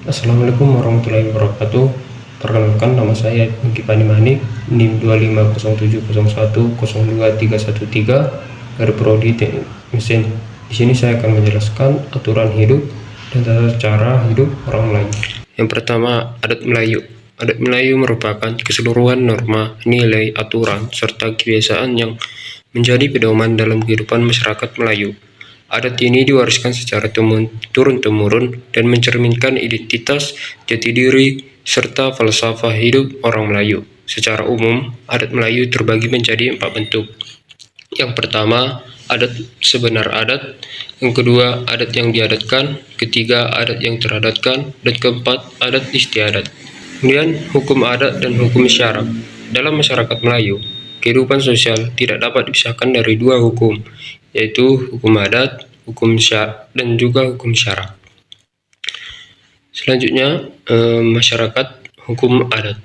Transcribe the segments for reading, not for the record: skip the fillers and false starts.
Assalamualaikum warahmatullahi wabarakatuh. Perkenalkan, nama saya Bungki Manik, NIM 25071023113 dari Prodi Teknik Mesin. Di sini saya akan menjelaskan aturan hidup dan tata cara hidup orang Melayu. Yang pertama, adat Melayu. Adat Melayu merupakan keseluruhan norma, nilai, aturan, serta kebiasaan yang menjadi pedoman dalam kehidupan masyarakat Melayu. Adat ini diwariskan secara turun-temurun dan mencerminkan identitas, jati diri, serta falsafah hidup orang Melayu. Secara umum, adat Melayu terbagi menjadi 4 bentuk. Yang pertama, adat sebenar adat. Yang kedua, adat yang diadatkan. Ketiga, adat yang teradatkan. Dan keempat, adat istiadat. Kemudian, hukum adat dan hukum syarak. Dalam masyarakat Melayu, kehidupan sosial tidak dapat dipisahkan dari 2 hukum, yaitu hukum adat, hukum syarak, dan juga hukum syarak. Selanjutnya, masyarakat hukum adat.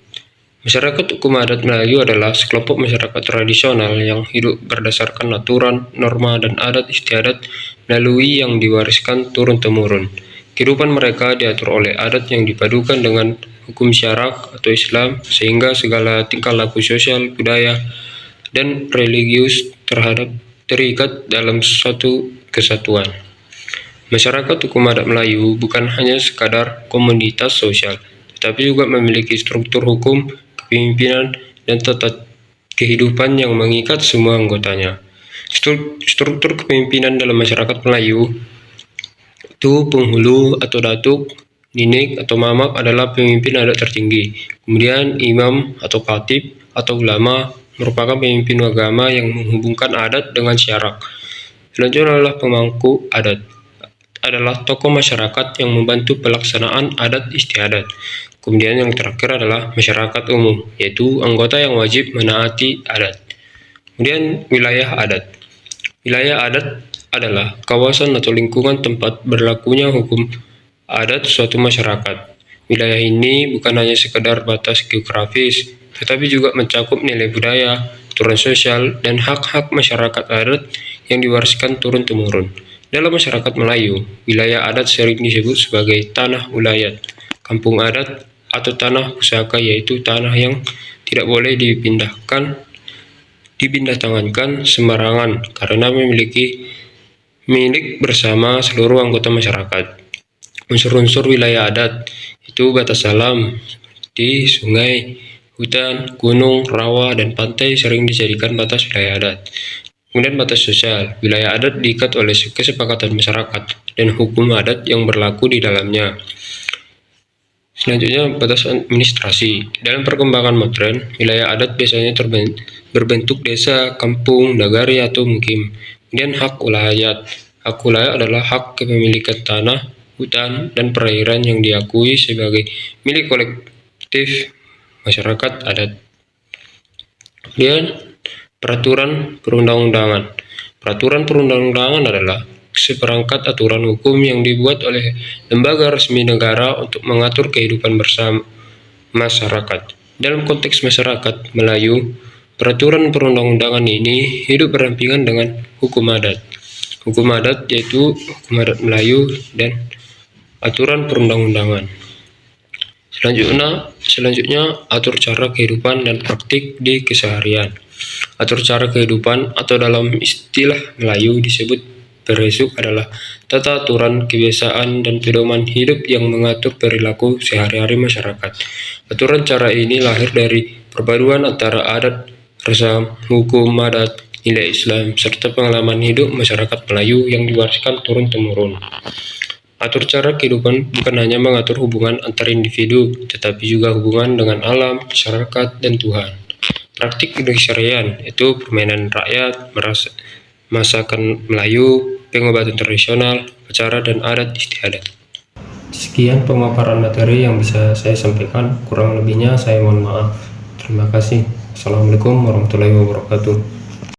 Masyarakat hukum adat Melayu adalah sekelompok masyarakat tradisional yang hidup berdasarkan aturan, norma, dan adat istiadat melalui yang diwariskan turun-temurun. Kehidupan mereka diatur oleh adat yang dipadukan dengan hukum syarak atau Islam, sehingga segala tingkah laku sosial, budaya, dan religius terikat dalam suatu kesatuan. Masyarakat hukum adat Melayu bukan hanya sekadar komunitas sosial, tetapi juga memiliki struktur hukum, kepemimpinan, dan tata kehidupan yang mengikat semua anggotanya. Struktur kepemimpinan dalam masyarakat Melayu itu penghulu atau datuk, ninik atau mamak adalah pemimpin adat tertinggi. Kemudian imam atau khatib atau ulama merupakan pemimpin agama yang menghubungkan adat dengan syarak. Selanjutnya adalah pemangku adat, adalah tokoh masyarakat yang membantu pelaksanaan adat istiadat. Kemudian yang terakhir adalah masyarakat umum, yaitu anggota yang wajib menaati adat. Kemudian wilayah adat. Wilayah adat adalah kawasan atau lingkungan tempat berlakunya hukum adat suatu masyarakat. Wilayah ini bukan hanya sekedar batas geografis, tetapi juga mencakup nilai budaya, aturan sosial, dan hak-hak masyarakat adat yang diwariskan turun-temurun. Dalam masyarakat Melayu, wilayah adat sering disebut sebagai tanah ulayat, kampung adat, atau tanah pusaka, yaitu tanah yang tidak boleh dipindah-tangankan sembarangan karena memiliki milik bersama seluruh anggota masyarakat. Unsur-unsur wilayah adat itu batas alam di sungai, hutan, gunung, rawa, dan pantai sering dijadikan batas wilayah adat. Kemudian batas sosial. Wilayah adat diikat oleh kesepakatan masyarakat dan hukum adat yang berlaku di dalamnya. Selanjutnya, batas administrasi. Dalam perkembangan modern, wilayah adat biasanya berbentuk desa, kampung, nagari, atau mukim. Kemudian hak ulayat. Hak ulayat adalah hak kepemilikan tanah, hutan, dan perairan yang diakui sebagai milik kolektif masyarakat adat. Kemudian peraturan perundang-undangan. Peraturan perundang-undangan adalah seperangkat aturan hukum yang dibuat oleh lembaga resmi negara untuk mengatur kehidupan bersama masyarakat. Dalam konteks masyarakat Melayu, peraturan perundang-undangan ini hidup berdampingan dengan hukum adat. Hukum adat yaitu hukum adat Melayu dan aturan perundang-undangan. Selanjutnya atur cara kehidupan dan praktik di keseharian. Atur cara kehidupan atau dalam istilah Melayu disebut beresuk adalah tata aturan, kebiasaan, dan pedoman hidup yang mengatur perilaku sehari-hari masyarakat. Aturan cara ini lahir dari perpaduan antara adat, resam, hukum adat, nilai Islam, serta pengalaman hidup masyarakat Melayu yang diwariskan turun-temurun. Atur cara kehidupan bukan hanya mengatur hubungan antar individu, tetapi juga hubungan dengan alam, masyarakat, dan Tuhan. Praktik keseharian itu permainan rakyat, masakan Melayu, pengobatan tradisional, upacara, dan adat istiadat. Sekian pemaparan materi yang bisa saya sampaikan, kurang lebihnya saya mohon maaf. Terima kasih. Assalamualaikum warahmatullahi wabarakatuh.